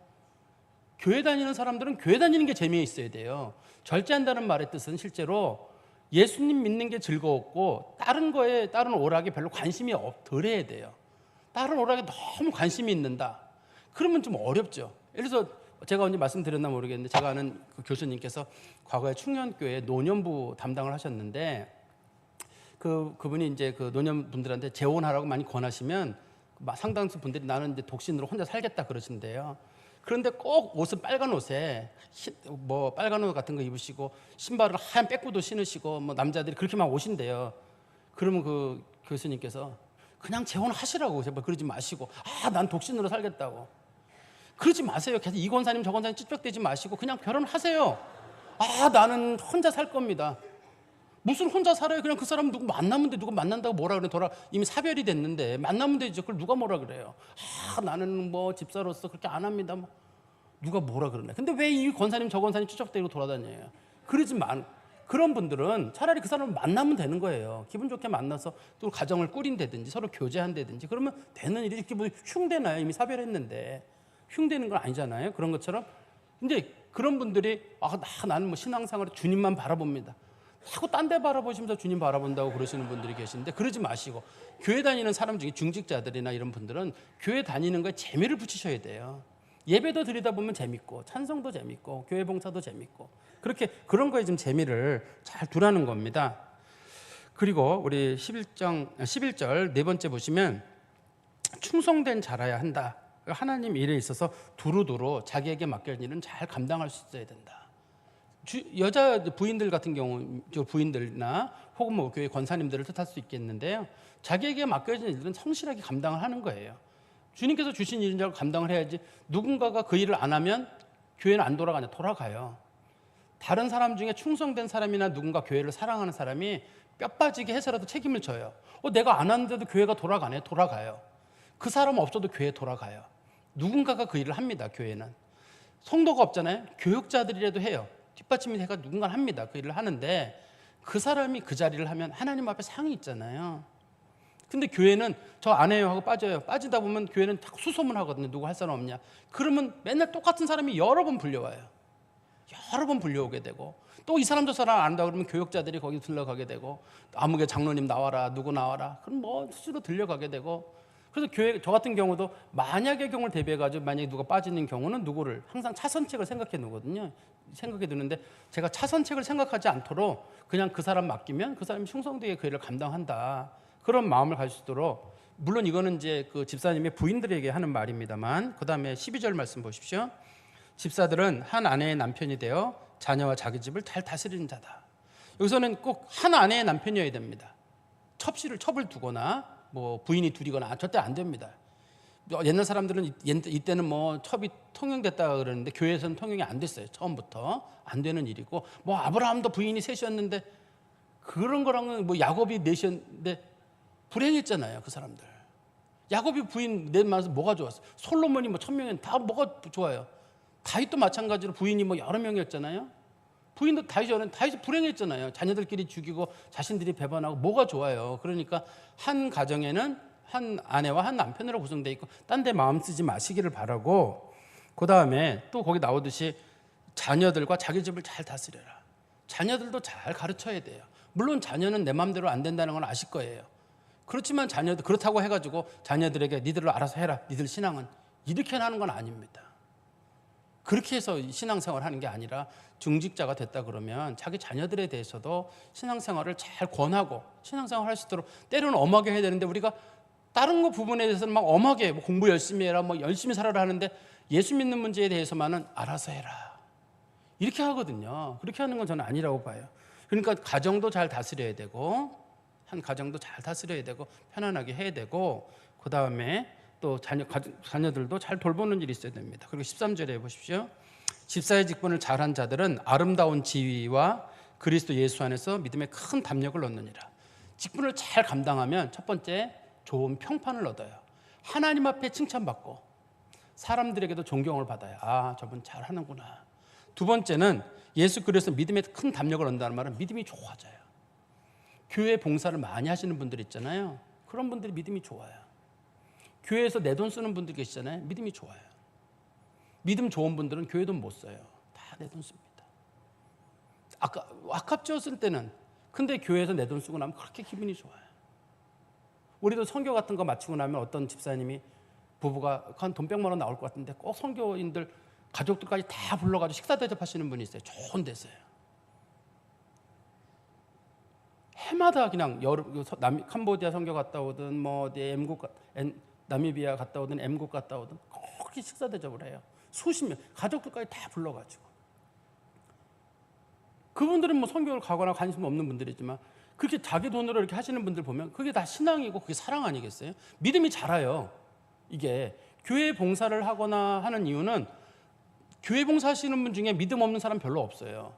교회 다니는 사람들은 교회 다니는 게 재미있어야 돼요. 절제한다는 말의 뜻은 실제로 예수님 믿는 게 즐거웠고 다른 오락에 별로 관심이 덜해야 돼요. 다른 오락에 너무 관심이 있는다. 그러면 좀 어렵죠. 예를 들어서 제가 언제 말씀드렸나 모르겠는데 제가 아는 그 교수님께서 과거에 충현교회 노년부 담당을 하셨는데 그분이 이제 그 노년분들한테 재혼하라고 많이 권하시면 상당수 분들이 나는 이제 독신으로 혼자 살겠다 그러신대요. 그런데 꼭 옷은 빨간 옷에 빨간 옷 같은 거 입으시고 신발을 하얀 빼꾸도 신으시고 남자들이 그렇게 막 오신대요. 그러면 그 교수님께서 그냥 재혼하시라고 제발 그러지 마시고 난 독신으로 살겠다고 그러지 마세요. 계속 이 권사님 저 권사님 찝쩍대지 마시고 그냥 결혼하세요. 나는 혼자 살 겁니다. 무슨 혼자 살아요? 그냥 그 사람 누구 만나면 돼. 누구 만난다고 뭐라 그래? 이미 사별이 됐는데 만나면 되죠. 그걸 누가 뭐라 그래요? 나는 집사로서 그렇게 안 합니다. 누가 뭐라 그러네. 근데 왜 이 권사님 저 권사님 추적대고 돌아다녀요? 그러지 마. 그런 분들은 차라리 그 사람을 만나면 되는 거예요. 기분 좋게 만나서 또 가정을 꾸린다든지 서로 교제한다든지 그러면 되는 일이 이렇게 흉대나요? 이미 사별했는데 흉대는 건 아니잖아요. 그런 것처럼. 근데 그런 분들이 나는 신앙생활에 주님만 바라봅니다. 자꾸 딴 데 바라보시면서 주님 바라본다고 그러시는 분들이 계신데 그러지 마시고 교회 다니는 사람 중에 중직자들이나 이런 분들은 교회 다니는 거에 재미를 붙이셔야 돼요. 예배도 드리다 보면 재밌고 찬송도 재밌고 교회 봉사도 재밌고 그런 거에 좀 재미를 잘 두라는 겁니다. 그리고 우리 11절 네 번째 보시면 충성된 자라야 한다. 하나님 일에 있어서 두루두루 자기에게 맡길 일은 잘 감당할 수 있어야 된다. 여자 부인들 같은 경우, 저 부인들이나 혹은 뭐 교회 권사님들을 뜻할 수 있겠는데요. 자기에게 맡겨진 일은 성실하게 감당을 하는 거예요. 주님께서 주신 일인 줄 알고 감당을 해야지, 누군가가 그 일을 안 하면 교회는 안 돌아가냐? 돌아가요. 다른 사람 중에 충성된 사람이나 누군가 교회를 사랑하는 사람이 뼈 빠지게 해서라도 책임을 져요. 내가 안 하는데도 교회가 돌아가네? 돌아가요. 그 사람 없어도 교회 돌아가요. 누군가가 그 일을 합니다. 교회는 성도가 없잖아요. 교역자들이라도 해요. 뒷받침이 해가 누군가 합니다. 그 일을 하는데 그 사람이 그 자리를 하면 하나님 앞에 상이 있잖아요. 근데 교회는 저 안 해요 하고 빠져요. 빠지다 보면 교회는 자꾸 수소문하거든요. 누구 할 사람 없냐? 그러면 맨날 똑같은 사람이 여러 번 불려와요. 여러 번 불려오게 되고, 또 이 사람 저 사람 안 한다 그러면 교역자들이 거기 들러가게 되고, 아무개 장로님 나와라, 누구 나와라, 그럼 뭐 수시로 들려가게 되고. 그래서 교회, 저 같은 경우도 만약의 경우를 대비해가지고 만약에 누가 빠지는 경우는 누구를 항상 차선책을 생각해 두거든요. 생각해 두는데 제가 차선책을 생각하지 않도록 그냥 그 사람 맡기면 그 사람이 충성되게 그 일을 감당한다, 그런 마음을 가질 수 있도록. 물론 이거는 이제 그 집사님의 부인들에게 하는 말입니다만, 그 다음에 12절 말씀 보십시오. 집사들은 한 아내의 남편이 되어 자녀와 자기 집을 잘 다스리는 자다. 여기서는 꼭 한 아내의 남편이어야 됩니다. 첩을 두거나 뭐 부인이 둘이거나 절대 안 됩니다. 옛날 사람들은 이때는 뭐 첩이 통용됐다 그러는데 교회에서는 통용이 안 됐어요. 처음부터 안 되는 일이고, 뭐 아브라함도 부인이 셋이었는데 그런 거랑은 뭐 야곱이 넷이었는데 불행했잖아요. 그 사람들. 야곱이 부인 넷 많아서 뭐가 좋았어요? 솔로몬이 뭐 1000명이면 다 뭐가 좋아요? 다윗도 마찬가지로 부인이 뭐 여러 명이었잖아요. 부인도 다윗이 불행했잖아요. 자녀들끼리 죽이고 자신들이 배반하고 뭐가 좋아요? 그러니까 한 가정에는 한 아내와 한 남편으로 구성되어 있고 딴 데 마음 쓰지 마시기를 바라고, 그 다음에 또 거기 나오듯이 자녀들과 자기 집을 잘 다스려라. 자녀들도 잘 가르쳐야 돼요. 물론 자녀는 내 마음대로 안 된다는 건 아실 거예요. 그렇지만 자녀들, 그렇다고 해가지고 자녀들에게 니들로 알아서 해라, 니들 신앙은, 이렇게 하는 건 아닙니다. 그렇게 해서 신앙생활을 하는 게 아니라 중직자가 됐다 그러면 자기 자녀들에 대해서도 신앙생활을 잘 권하고 신앙생활을 할 수 있도록, 때로는 엄하게 해야 되는데 우리가 다른 거 부분에 대해서는 막 엄하게 뭐 공부 열심히 해라, 뭐 열심히 살아라 하는데 예수 믿는 문제에 대해서만은 알아서 해라, 이렇게 하거든요. 그렇게 하는 건 저는 아니라고 봐요. 그러니까 가정도 잘 다스려야 되고, 한 가정도 잘 다스려야 되고 편안하게 해야 되고, 그 다음에 또 자녀들도 잘 돌보는 일이 있어야 됩니다. 그리고 13절에 보십시오. 집사의 직분을 잘한 자들은 아름다운 지위와 그리스도 예수 안에서 믿음에 큰 담력을 얻느니라. 직분을 잘 감당하면 첫 번째, 좋은 평판을 얻어요. 하나님 앞에 칭찬받고 사람들에게도 존경을 받아요. 아, 저분 잘하는구나. 두 번째는 예수 그리스도 믿음에 큰 담력을 얻는다는 말은 믿음이 좋아져요. 교회 봉사를 많이 하시는 분들 있잖아요. 그런 분들이 믿음이 좋아요. 교회에서 내 돈 쓰는 분들 계시잖아요. 믿음이 좋아요. 믿음 좋은 분들은 교회 돈 못 써요. 다 내 돈 씁니다. 아깝죠, 쓸 때는. 근데 교회에서 내 돈 쓰고 나면 그렇게 기분이 좋아요. 우리도 선교 같은 거 마치고 나면 어떤 집사님이, 부부가 한 돈 100만 원 나올 것 같은데 꼭 선교인들 가족들까지 다 불러가지고 식사 대접하시는 분이 있어요. 좋은 데서요. 해마다 그냥 캄보디아 선교 갔다 오든 뭐 어디 나미비아 갔다 오든 M국 갔다 오든 그렇게 식사 대접을 해요. 수십 명 가족들까지 다 불러가지고. 그분들은 뭐 선교를 가거나 관심 없는 분들이지만 그렇게 자기 돈으로 이렇게 하시는 분들 보면 그게 다 신앙이고 그게 사랑 아니겠어요? 믿음이 자라요. 이게 교회 봉사를 하거나 하는 이유는, 교회 봉사하시는 분 중에 믿음 없는 사람 별로 없어요.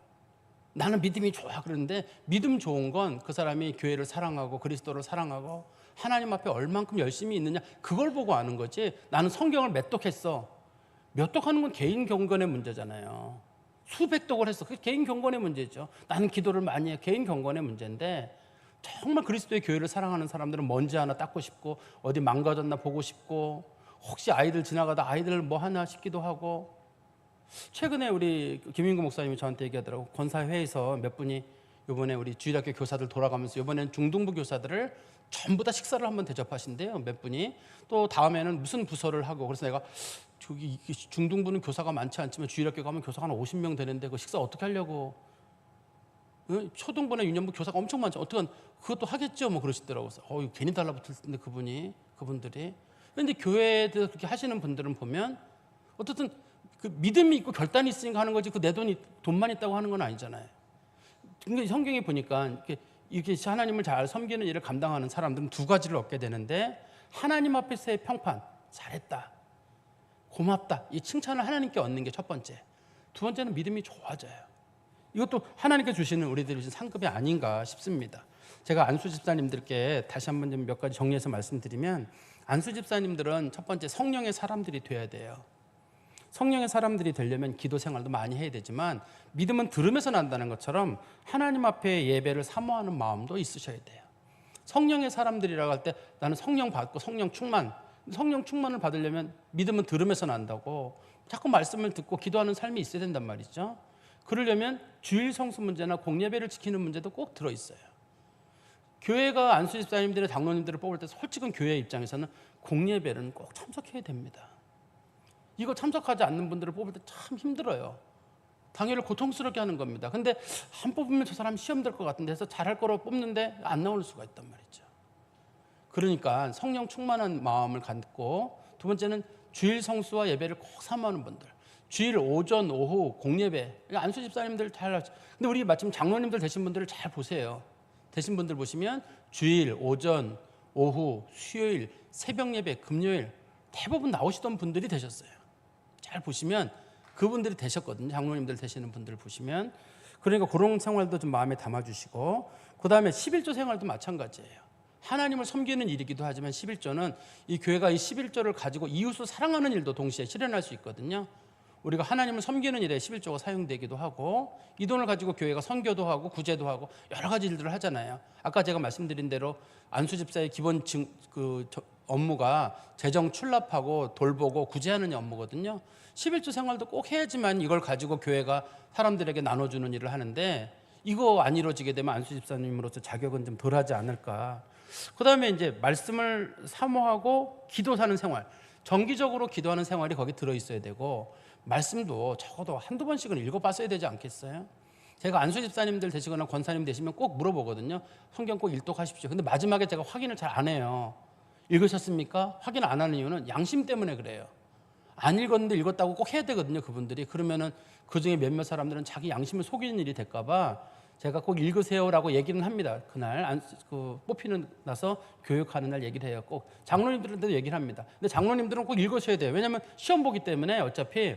나는 믿음이 좋아 그러는데, 믿음 좋은 건 그 사람이 교회를 사랑하고 그리스도를 사랑하고 하나님 앞에 얼만큼 열심히 있느냐, 그걸 보고 아는 거지. 나는 성경을 몇 독했어. 몇 독하는 건 개인 경건의 문제잖아요. 수백 독을 했어. 그게 개인 경건의 문제죠. 나는 기도를 많이 해. 개인 경건의 문제인데, 정말 그리스도의 교회를 사랑하는 사람들은 먼지 하나 닦고 싶고 어디 망가졌나 보고 싶고, 혹시 아이들 지나가다 아이들 뭐 하나 싶기도 하고. 최근에 우리 김인구 목사님이 저한테 얘기하더라고. 권사회에서 몇 분이 이번에 우리 주일학교 교사들 돌아가면서 이번에는 중등부 교사들을 전부 다 식사를 한번 대접하신대요. 몇 분이. 또 다음에는 무슨 부서를 하고. 그래서 내가 저기 중등부는 교사가 많지 않지만 주일학교 가면 교사가 한 50명 되는데 그 식사 어떻게 하려고. 초등부나 유년부 교사가 엄청 많죠. 어떻게 그것도 하겠죠. 뭐 그러시더라고요. 괜히 달라붙을 텐데 그분들이. 그런데 교회에서 그렇게 하시는 분들은 보면 어쨌든 그 믿음이 있고 결단이 있으니까 하는 거지 그 내 돈만 있다고 하는 건 아니잖아요. 근데 성경에 보니까 이렇게 하나님을 잘 섬기는 일을 감당하는 사람들은 두 가지를 얻게 되는데 하나님 앞에서의 평판, 잘했다, 고맙다, 이 칭찬을 하나님께 얻는 게 첫 번째. 두 번째는 믿음이 좋아져요. 이것도 하나님께 주시는 우리들이 상급이 아닌가 싶습니다. 제가 안수 집사님들께 다시 한번 좀 몇 가지 정리해서 말씀드리면, 안수 집사님들은 첫 번째 성령의 사람들이 돼야 돼요. 성령의 사람들이 되려면 기도 생활도 많이 해야 되지만 믿음은 들으면서 난다는 것처럼 하나님 앞에 예배를 사모하는 마음도 있으셔야 돼요. 성령의 사람들이라고 할 때 나는 성령 받고 성령 충만을 받으려면 믿음은 들으면서 난다고 자꾸 말씀을 듣고 기도하는 삶이 있어야 된단 말이죠. 그러려면 주일 성수 문제나 공예배를 지키는 문제도 꼭 들어있어요. 교회가 안수 집사님들의 장로님들을 뽑을 때 솔직한 교회 입장에서는 공예배는 꼭 참석해야 됩니다. 이거 참석하지 않는 분들을 뽑을 때 참 힘들어요. 당회를 고통스럽게 하는 겁니다. 근데 한 뽑으면 저 사람 시험 될 것 같은데 해서 잘할 거로 뽑는데 안 나올 수가 있단 말이죠. 그러니까 성령 충만한 마음을 갖고, 두 번째는 주일 성수와 예배를 꼭 사모하는 분들, 주일 오전 오후 공예배, 안수 집사님들 잘 하죠. 근데 우리 마침 장로님들 되신 분들을 잘 보세요. 되신 분들 보시면 주일 오전 오후 수요일 새벽 예배 금요일 대부분 나오시던 분들이 되셨어요. 잘 보시면 그분들이 되셨거든요. 장로님들 되시는 분들 보시면. 그러니까 그런 생활도 좀 마음에 담아주시고, 그 다음에 11조 생활도 마찬가지예요. 하나님을 섬기는 일이기도 하지만 11조는 이 교회가 이 11조를 가지고 이웃을 사랑하는 일도 동시에 실현할 수 있거든요. 우리가 하나님을 섬기는 일에 11조가 사용되기도 하고, 이 돈을 가지고 교회가 선교도 하고 구제도 하고 여러 가지 일들을 하잖아요. 아까 제가 말씀드린 대로 안수 집사의 기본 업무가 재정 출납하고 돌보고 구제하는 업무거든요. 11조 생활도 꼭 해야지만 이걸 가지고 교회가 사람들에게 나눠주는 일을 하는데, 이거 안 이루어지게 되면 안수 집사님으로서 자격은 좀 덜하지 않을까. 그 다음에 이제 말씀을 사모하고 기도 사는 생활, 정기적으로 기도하는 생활이 거기 들어있어야 되고, 말씀도 적어도 한두 번씩은 읽어봤어야 되지 않겠어요? 제가 안수 집사님들 되시거나 권사님 되시면 꼭 물어보거든요. 성경 꼭 일독하십시오. 근데 마지막에 제가 확인을 잘 안 해요. 읽으셨습니까? 확인 안 하는 이유는 양심 때문에 그래요. 안 읽었는데 읽었다고 꼭 해야 되거든요, 그분들이. 그러면은 그중에 몇몇 사람들은 자기 양심을 속이는 일이 될까봐 제가 꼭 읽으세요라고 얘기는 합니다. 그날 뽑히는 나서 교육하는 날 얘기를 해요. 꼭 장로님들한테도 얘기를 합니다. 근데 장로님들은 꼭 읽으셔야 돼요. 왜냐하면 시험 보기 때문에 어차피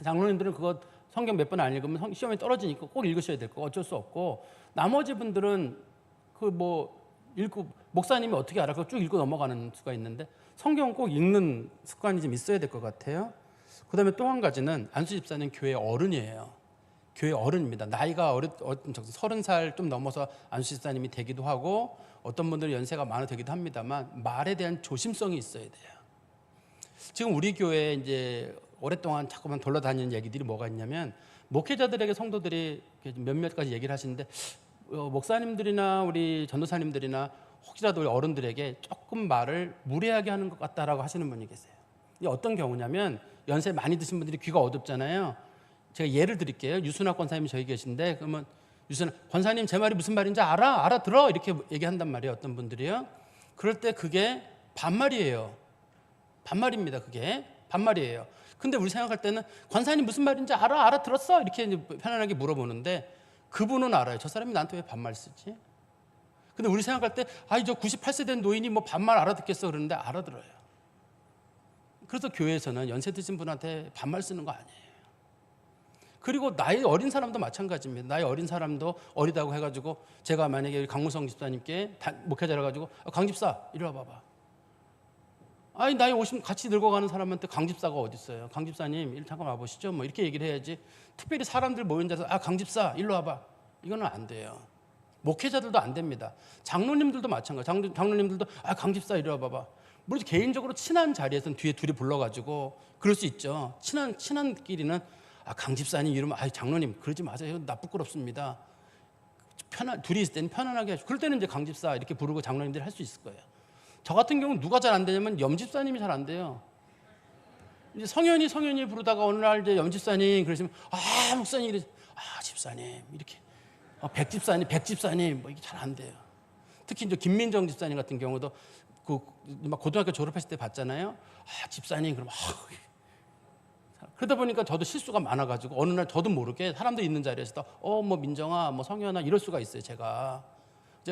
장로님들은 그거 성경 몇 번 안 읽으면 시험에 떨어지니까 꼭 읽으셔야 될 거 어쩔 수 없고, 나머지 분들은 읽고 목사님이 어떻게 알아? 그거 쭉 읽고 넘어가는 수가 있는데 성경 꼭 읽는 습관이 좀 있어야 될 것 같아요. 그 다음에 또 한 가지는 안수 집사는 교회 어른이에요. 교회 어른입니다. 나이가 30살 좀 넘어서 안수 집사님이 되기도 하고, 어떤 분들은 연세가 많아 되기도 합니다만 말에 대한 조심성이 있어야 돼요. 지금 우리 교회에 이제 오랫동안 자꾸만 돌아다니는 얘기들이 뭐가 있냐면, 목회자들에게 성도들이 몇몇 가지 얘기를 하시는데, 목사님들이나 우리 전도사님들이나 혹시라도 우리 어른들에게 조금 말을 무례하게 하는 것 같다라고 하시는 분이 계세요. 이게 어떤 경우냐면, 연세 많이 드신 분들이 귀가 어둡잖아요. 제가 예를 드릴게요. 유순학 권사님이 저희 계신데, 그러면 유순학 권사님 제 말이 무슨 말인지 알아들어 이렇게 얘기한단 말이에요. 어떤 분들이요. 그럴 때 그게 반말이에요. 반말입니다. 그게 반말이에요. 근데 우리 생각할 때는 권사님 무슨 말인지 알아들었어? 이렇게 편안하게 물어보는데, 그분은 알아요. 저 사람이 나한테 왜 반말 쓰지? 근데 우리 생각할 때, 저 98세 된 노인이 뭐 반말 알아듣겠어 그러는데 알아들어요. 그래서 교회에서는 연세 드신 분한테 반말 쓰는 거 아니에요. 그리고 나이 어린 사람도 마찬가지입니다. 나이 어린 사람도 어리다고 해가지고, 제가 만약에 강무성 집사님께 목회자라 가지고 강 집사 이리 와봐봐. 나이 50 같이 늙어가는 사람한테 강 집사가 어디 있어요? 강 집사님 일 잠깐 와보시죠. 뭐 이렇게 얘기를 해야지. 특별히 사람들 모인 데서 강 집사 일로 와봐. 이거는 안 돼요. 목회자들도 안 됩니다. 장로님들도 마찬가지. 장로님들도 강 집사 이리 와봐봐. 물론 개인적으로 친한 자리에서는 뒤에 둘이 불러가지고 그럴 수 있죠. 친한끼리는 강 집사님 이러면 장로님 그러지 마세요. 나 부끄럽습니다. 둘이 있을 때는 편안하게 하시고, 그럴 때는 이제 강 집사 이렇게 부르고 장로님들이 할 수 있을 거예요. 저 같은 경우는 누가 잘 안 되냐면 염집사님이 잘 안 돼요. 이제 성현이 부르다가 어느 날 이제 염집사님 그러시면 목사님 이래 집사님 이렇게 백집사님 뭐 이게 잘 안 돼요. 특히 이제 김민정 집사님 같은 경우도 막 고등학교 졸업했을 때 봤잖아요. 집사님 그러면 그러다 보니까 저도 실수가 많아가지고 어느 날 저도 모르게 사람들 있는 자리에서 뭐 민정아, 뭐 성현아 이럴 수가 있어요. 제가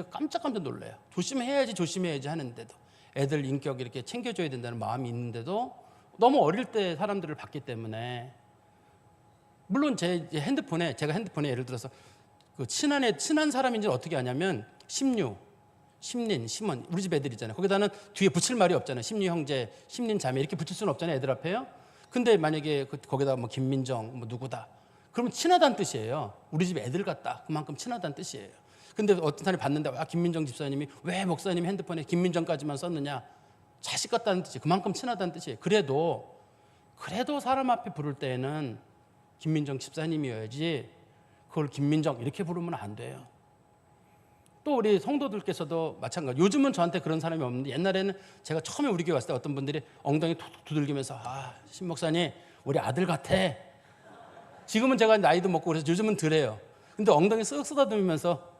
깜짝깜짝 놀라요. 조심해야지 하는데도 애들 인격 이렇게 챙겨줘야 된다는 마음이 있는데도 너무 어릴 때 사람들을 봤기 때문에 물론 제 핸드폰에 제가 핸드폰에 예를 들어서 그 친한 사람인지 어떻게 하냐면 심유, 심린, 심원 우리 집 애들이잖아요. 거기다는 뒤에 붙일 말이 없잖아요. 심유 형제, 심린 자매 이렇게 붙일 수는 없잖아요. 애들 앞에요. 근데 만약에 거기다 뭐 김민정 뭐 누구다 그러면 친하다는 뜻이에요. 우리 집 애들 같다 그만큼 친하다는 뜻이에요. 근데 어떤 사람이 봤는데 김민정 집사님이 왜 목사님 핸드폰에 김민정까지만 썼느냐, 자식 같다는 뜻이 그만큼 친하다는 뜻이에요. 그래도 사람 앞에 부를 때에는 김민정 집사님이어야지 그걸 김민정 이렇게 부르면 안 돼요. 또 우리 성도들께서도 마찬가지. 요즘은 저한테 그런 사람이 없는데 옛날에는 제가 처음에 우리 교회 왔을 때 어떤 분들이 엉덩이 툭툭 두들기면서 신 목사님 우리 아들 같아. 지금은 제가 나이도 먹고 그래서 요즘은 덜해요. 근데 엉덩이 쓱 쓰다듬으면서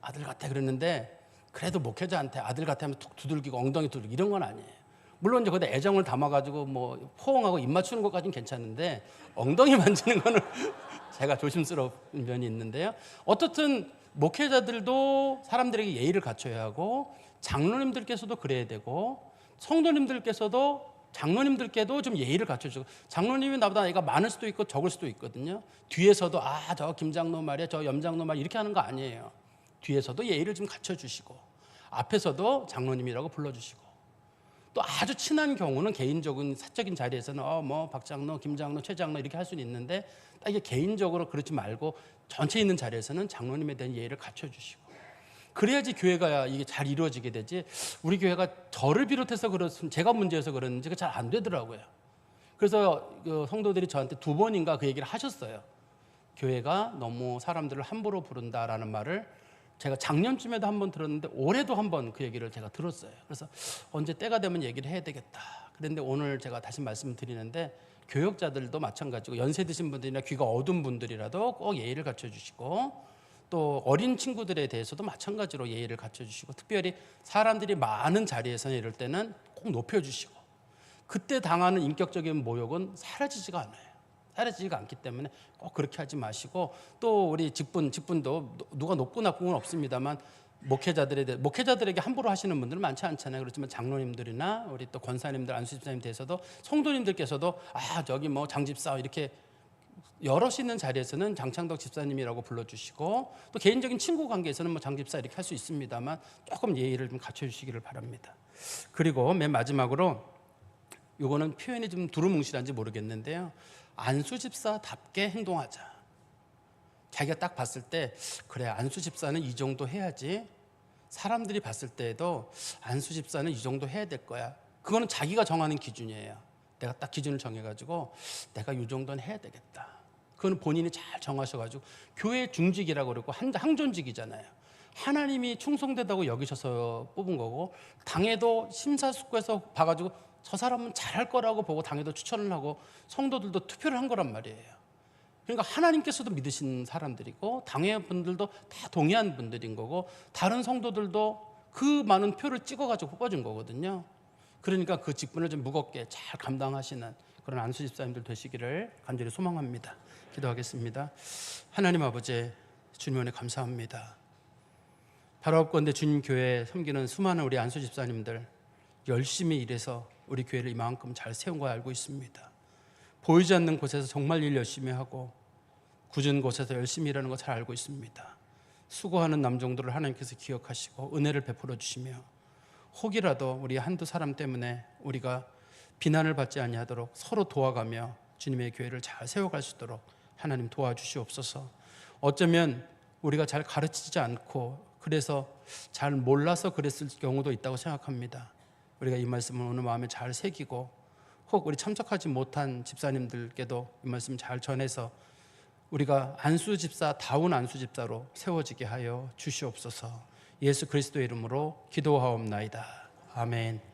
아들 같아 그랬는데 그래도 목회자한테 아들 같아 하면 툭 두들기고 엉덩이 두들기고 이런 건 아니에요. 물론 이제 거기다 애정을 담아가지고 뭐 포옹하고 입 맞추는 것까지는 괜찮은데 엉덩이 만지는 거는 제가 조심스러운 면이 있는데요. 어떻든 목회자들도 사람들에게 예의를 갖춰야 하고 장로님들께서도 그래야 되고 성도님들께서도 장로님들께도 좀 예의를 갖춰주고 장로님이 나보다 나이가 많을 수도 있고 적을 수도 있거든요. 뒤에서도 저 김장로 말이야 저 염장로 말이야 이렇게 하는 거 아니에요. 뒤에서도 예의를 좀 갖춰주시고 앞에서도 장로님이라고 불러주시고 또 아주 친한 경우는 개인적인 사적인 자리에서는 뭐 박장로, 김장로, 최장로 이렇게 할 수는 있는데 이게 개인적으로 그렇지 말고 전체 있는 자리에서는 장로님에 대한 예의를 갖춰주시고 그래야지 교회가 이게 잘 이루어지게 되지. 우리 교회가 저를 비롯해서 그렇습니다. 제가 문제여서 그러는지 잘 안 되더라고요. 그래서 성도들이 저한테 2번인가 그 얘기를 하셨어요. 교회가 너무 사람들을 함부로 부른다라는 말을 제가 작년쯤에도 한번 들었는데 올해도 한번 그 얘기를 제가 들었어요. 그래서 언제 때가 되면 얘기를 해야 되겠다. 그런데 오늘 제가 다시 말씀을 드리는데 교역자들도 마찬가지고 연세 드신 분들이나 귀가 어두운 분들이라도 꼭 예의를 갖춰주시고 또 어린 친구들에 대해서도 마찬가지로 예의를 갖춰주시고 특별히 사람들이 많은 자리에서는 이럴 때는 꼭 높여주시고 그때 당하는 인격적인 모욕은 사라지지가 않아요. 사라지지가 않기 때문에 꼭 그렇게 하지 마시고 또 우리 직분도 누가 높고 나쁘고는 없습니다만 목회자들에게 함부로 하시는 분들은 많지 않잖아요. 그렇지만 장로님들이나 우리 또 권사님들 안수집사님 대해서도 성도님들께서도 저기 뭐 장집사 이렇게 여럿 있는 자리에서는 장창덕 집사님이라고 불러주시고 또 개인적인 친구 관계에서는 뭐 장집사 이렇게 할 수 있습니다만 조금 예의를 좀 갖춰주시기를 바랍니다. 그리고 맨 마지막으로 요거는 표현이 좀 두루뭉실한지 모르겠는데요. 안수집사답게 행동하자. 자기가 딱 봤을 때 그래 안수집사는 이 정도 해야지. 사람들이 봤을 때에도 안수집사는 이 정도 해야 될 거야. 그거는 자기가 정하는 기준이에요. 내가 딱 기준을 정해가지고 내가 이 정도는 해야 되겠다. 그건 본인이 잘 정하셔가지고 교회 중직이라고 그러고 항존직이잖아요. 하나님이 충성되다고 여기셔서 뽑은 거고 당에도 심사숙고해서 봐가지고 저 사람은 잘할 거라고 보고 당에도 추천을 하고 성도들도 투표를 한 거란 말이에요. 그러니까 하나님께서도 믿으신 사람들이고 당회 분들도 다 동의한 분들인 거고 다른 성도들도 그 많은 표를 찍어가지고 뽑아준 거거든요. 그러니까 그 직분을 좀 무겁게 잘 감당하시는 그런 안수집사님들 되시기를 간절히 소망합니다. 기도하겠습니다. 하나님 아버지 주님 은혜 감사합니다. 바라옵건대 주님 교회 섬기는 수많은 우리 안수집사님들 열심히 일해서 우리 교회를 이만큼 잘 세운 거 알고 있습니다. 보이지 않는 곳에서 정말 일 열심히 하고 굳은 곳에서 열심히 일하는 거 잘 알고 있습니다. 수고하는 남종들을 하나님께서 기억하시고 은혜를 베풀어 주시며 혹이라도 우리 한두 사람 때문에 우리가 비난을 받지 아니하도록 서로 도와가며 주님의 교회를 잘 세워갈 수 있도록 하나님 도와주시옵소서. 어쩌면 우리가 잘 가르치지 않고 그래서 잘 몰라서 그랬을 경우도 있다고 생각합니다. 우리가 이 말씀을 오늘 마음에 잘 새기고 혹 우리 참석하지 못한 집사님들께도 이 말씀 잘 전해서 우리가 안수집사다운 안수집사로 세워지게 하여 주시옵소서. 예수 그리스도의 이름으로 기도하옵나이다. 아멘.